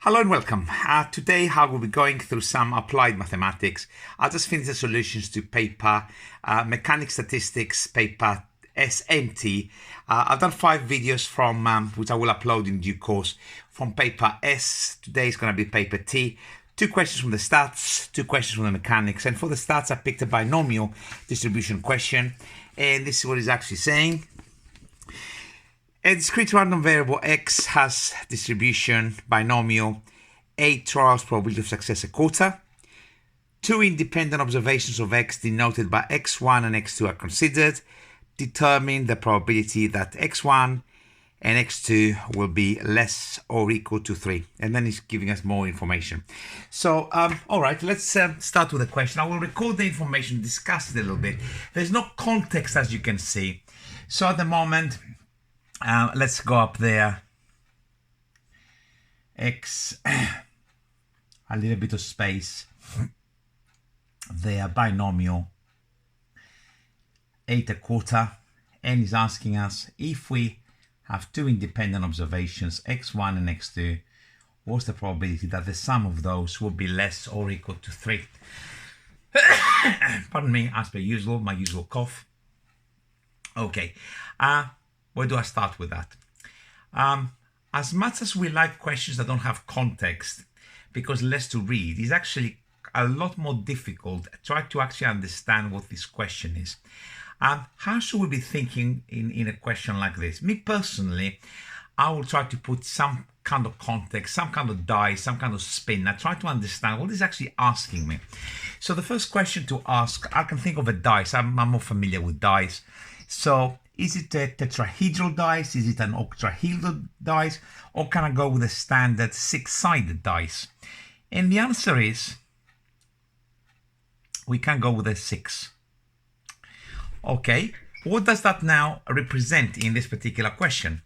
Hello and welcome. Today I will be going through some applied mathematics. I just finished the solutions to paper Mechanics Statistics paper SMT. I've done 5 videos from which I will upload in due course from paper S. Today is going to be paper T. 2 questions from the stats, 2 questions from the mechanics, and for the stats I picked a binomial distribution question, and this is what it's actually saying. A discrete random variable x has distribution binomial 8 trials probability of success a quarter. 2 independent observations of x denoted by x1 and x2 are considered. Determine the probability that x1 and x2 will be less or equal to 3. And then it's giving us more information. So, all right, let's start with the question. I will record the information, discuss it a little bit. There's no context, as you can see. So at the moment, let's go up there. X, a little bit of space. There, binomial 8 a quarter, and is asking us if we have 2 independent observations, x1 and x2, what's the probability that the sum of those will be less or equal to 3? Pardon me, as per usual, my usual cough. Okay, where do I start with that? As much as we like questions that don't have context, because less to read, it's actually a lot more difficult. Try to actually understand what this question is. How should we be thinking in a question like this? Me personally, I will try to put some kind of context, some kind of dice, some kind of spin. I try to understand what is actually asking me. So the first question to ask, I can think of a dice. I'm more familiar with dice. So is it a tetrahedral dice? Is it an octahedral dice? Or can I go with a standard 6-sided dice? And the answer is, we can go with a 6. Okay, what does that now represent in this particular question?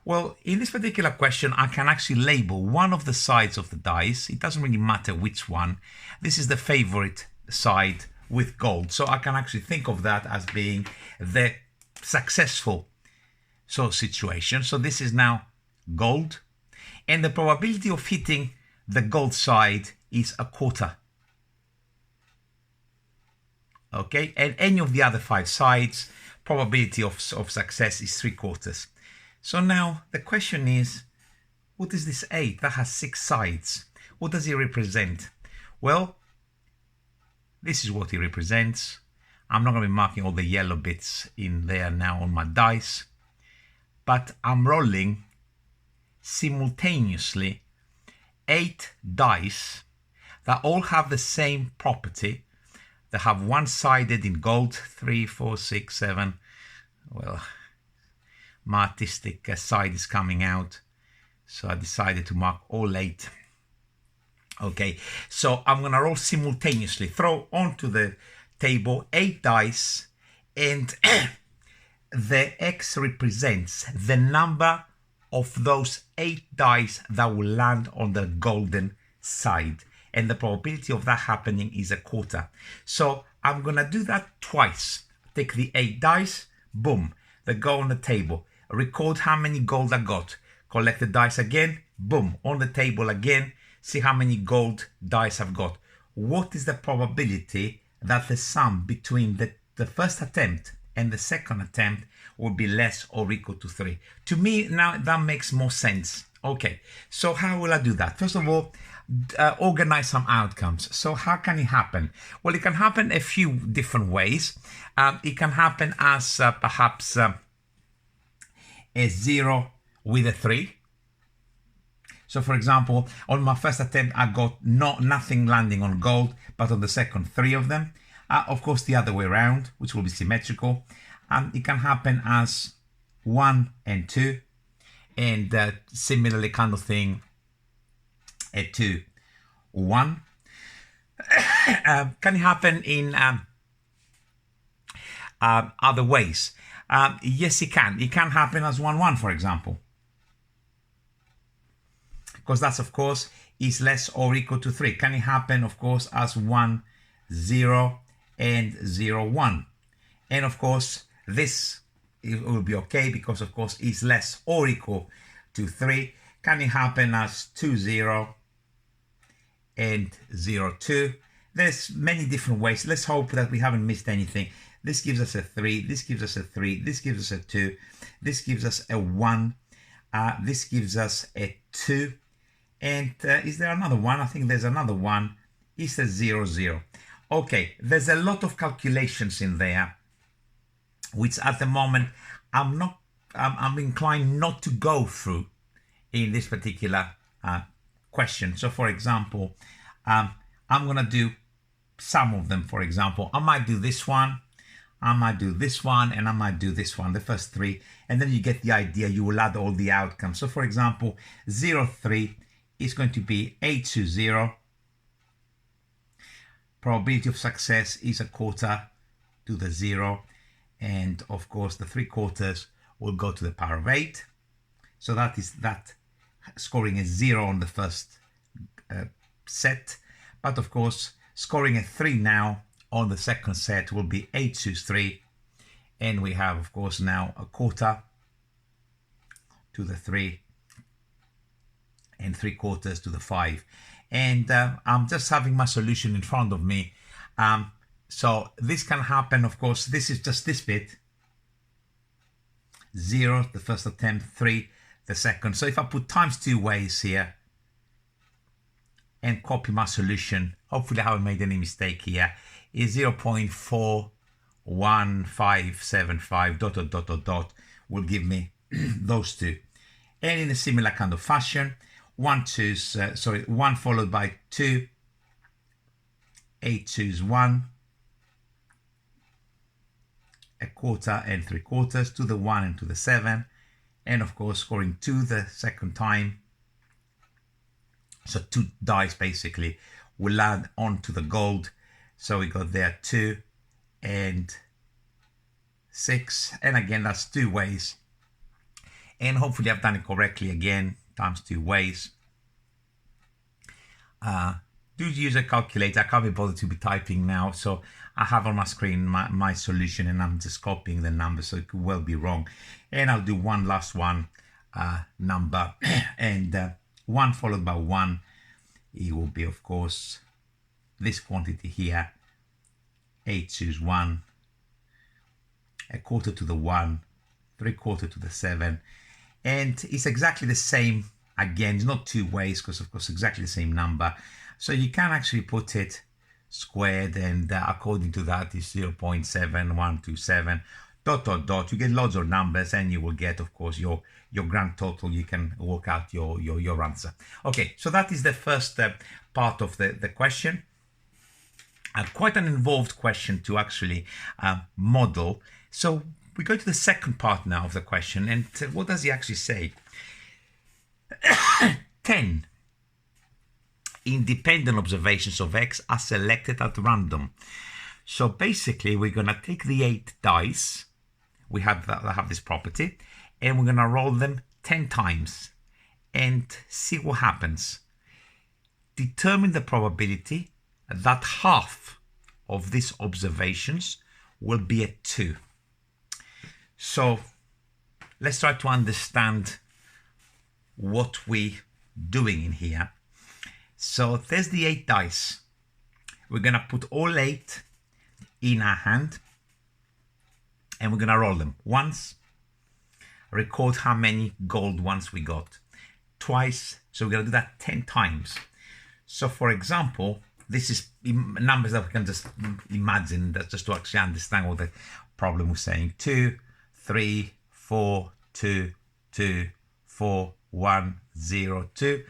Well, in this particular question, I can actually label one of the sides of the dice. It doesn't really matter which one. This is the favorite side with gold. So I can actually think of that as being the successful sort of situation. So this is now gold. And the probability of hitting the gold side is a quarter. Okay, and any of the other 5 sides, probability of success is 3/4. So now the question is, what is this 8 that has 6 sides? What does it represent? Well, this is what it represents. I'm not going to be marking all the yellow bits in there now on my dice, but I'm rolling simultaneously 8 dice that all have the same property. They have one-sided in gold, 3, 4, 6, 7. Well, my artistic side is coming out, so I decided to mark all 8. Okay, so I'm going to roll simultaneously, throw onto the table 8 dice, and the X represents the number of those 8 dice that will land on the golden side. And the probability of that happening is a quarter. So I'm going to do that twice. Take the 8 dice, boom, they go on the table. Record how many gold I got. Collect the dice again, boom, on the table again. See how many gold dice I've got. What is the probability that the sum between the first attempt and the second attempt will be less or equal to 3? To me, now that makes more sense. Okay, so how will I do that? First of all, organize some outcomes. So how can it happen? Well, it can happen a few different ways. It can happen as perhaps a 0 with a 3. So for example, on my first attempt, I got nothing landing on gold, but on the second, 3 of them. Of course, the other way around, which will be symmetrical. It can happen as 1 and 2, and similarly kind of thing, a 2, 1. Can it happen in other ways? Yes, it can. It can happen as 1, 1, for example. Because that's, of course, is less or equal to 3. Can it happen, of course, as 1, 0, and 0, 1? And, of course, this it will be okay because, of course, is less or equal to 3. Can it happen as 2, 0, and 0, 2. There's many different ways. Let's hope that we haven't missed anything. This gives us a 3, this gives us a 3, this gives us a 2, this gives us a 1, this gives us a 2, and is there another one? I think there's another one. It's a 0, 0. Okay, there's a lot of calculations in there, which at the moment I'm inclined not to go through in this particular question. So for example, I'm gonna do some of them. For example, I might do this one, I might do this one, and I might do this one, the first three, and then you get the idea. You will add all the outcomes. So for example, 0, 3 is going to be 8 to 0. Probability of success is a quarter to the 0, and of course the 3/4 will go to the power of 8. So that is that scoring a 0 on the first set, but of course scoring a 3 now on the second set will be 8 to 3, and we have of course now a quarter to the 3 and 3/4 to the 5, and I'm just having my solution in front of me. So this can happen, of course. This is just this bit, 0 the first attempt, 3 the second. So if I put times 2 ways here and copy my solution, hopefully I haven't made any mistake here, is 0.41575 dot dot dot dot dot will give me those two. And in a similar kind of fashion, 1 followed by 2, 8 choose 1, a quarter and 3/4 to the 1 and to the 7, and of course scoring 2 the second time. So 2 dice basically will land onto the gold. So we got there 2 and 6, and again that's 2 ways, and hopefully I've done it correctly again, times 2 ways. Do use a calculator. I can't be bothered to be typing now, so I have on my screen my solution, and I'm just copying the number, so it could well be wrong. And I'll do one last one number, and 1 followed by 1, it will be of course this quantity here, 8 choose 1, a quarter to the 1, 3/4 to the 7, and it's exactly the same. Again, it's not 2 ways because of course exactly the same number, so you can actually put it squared, and according to that is 0.7127 dot dot dot. You get loads of numbers, and you will get of course your grand total. You can work out your answer. Okay, so that is the first part of the question. Quite an involved question to actually model. So we go to the second part now of the question, and what does he actually say? 10 independent observations of X are selected at random. So basically we're going to take the 8 dice, we have this property, and we're going to roll them 10 times and see what happens. Determine the probability that half of these observations will be a 2. So let's try to understand what we're doing in here. So there's the 8 dice. We're going to put all 8 in our hand, and we're going to roll them once, record how many gold ones we got, twice, so we're going to do that 10 times. So for example, this is numbers that we can just imagine, that's just to actually understand what the problem was saying. 2, 3, 4, 2, 2, 4, 1, 0, 2.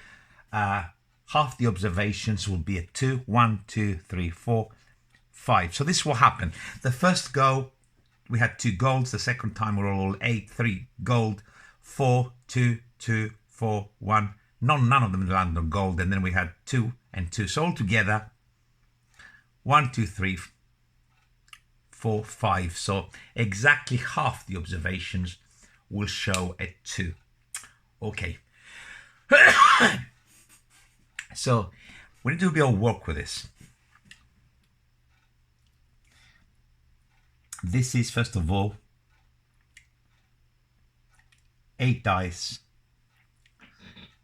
Half the observations will be a 2. 1, 2, 3, 4, 5. So this is what happened. The first go, we had 2 golds. The second time we rolled 8, 3 gold, 4, 2, 2, 4, 1. None of them landed on gold. And then we had 2 and 2. So altogether, 1, 2, 3, 4, 5. So exactly half the observations will show a 2. Okay. So we need to be able to work with this. This is, first of all, 8 dice,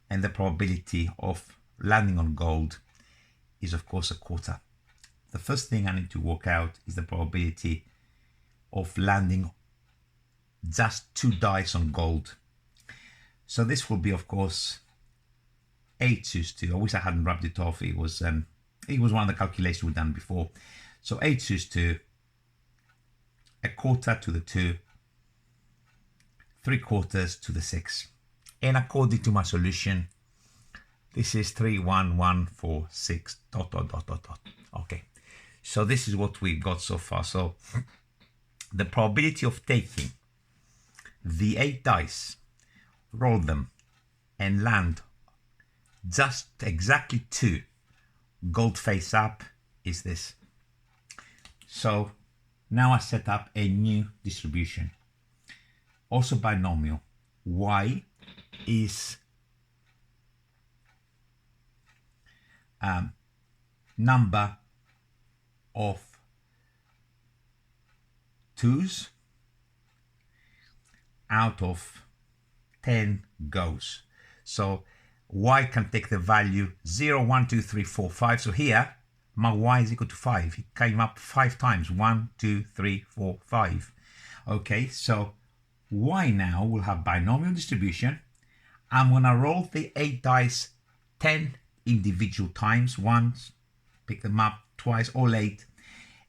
and the probability of landing on gold is of course a quarter. The first thing I need to work out is the probability of landing just 2 dice on gold. So this will be of course 8 choose 2. I wish I hadn't rubbed it off. It was one of the calculations we've done before. So 8 choose 2, a quarter to the 2, 3 quarters to the 6. And according to my solution, this is 3, 1, 1, 4, 6, dot, dot, dot, dot, dot. Okay, so this is what we've got so far. So the probability of taking the 8 dice, roll them, and land just exactly 2 gold face up is this. So now I set up a new distribution, also binomial. Y is number of 2s out of 10 goes. So Y can take the value 0, 1, 2, 3, 4, 5. So here my Y is equal to 5. It came up 5 times. 1, 2, 3, 4, 5. Okay, so Y now will have binomial distribution. I'm going to roll the 8 dice 10 individual times. Once, pick them up, twice, all 8.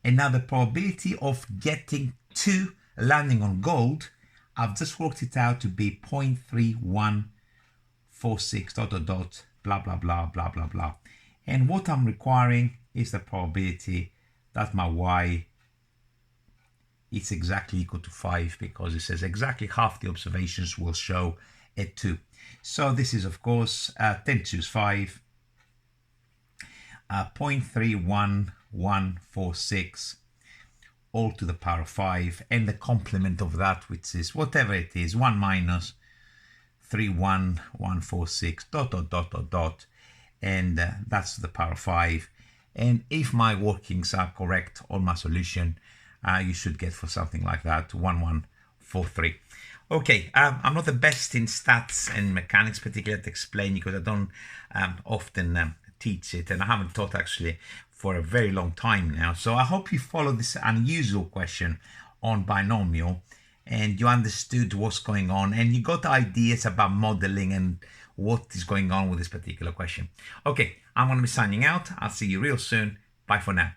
And now the probability of getting 2 landing on gold, I've just worked it out to be 0.3146 dot dot dot blah blah blah blah blah blah. And what I'm requiring is the probability that my Y is exactly equal to 5, because it says exactly half the observations will show a 2. So this is of course 10 choose 5, 0.31146 all to the power of 5, and the complement of that, which is whatever it is, 1 minus 31146 dot dot dot dot dot, and that's the power of 5. And if my workings are correct on my solution, you should get for something like that 1143. Okay, I'm not the best in stats and mechanics, particularly to explain, because I don't often teach it, and I haven't taught actually for a very long time now. So I hope you follow this unusual question on binomial and you understood what's going on, and you got ideas about modeling and what is going on with this particular question. Okay, I'm going to be signing out. I'll see you real soon. Bye for now.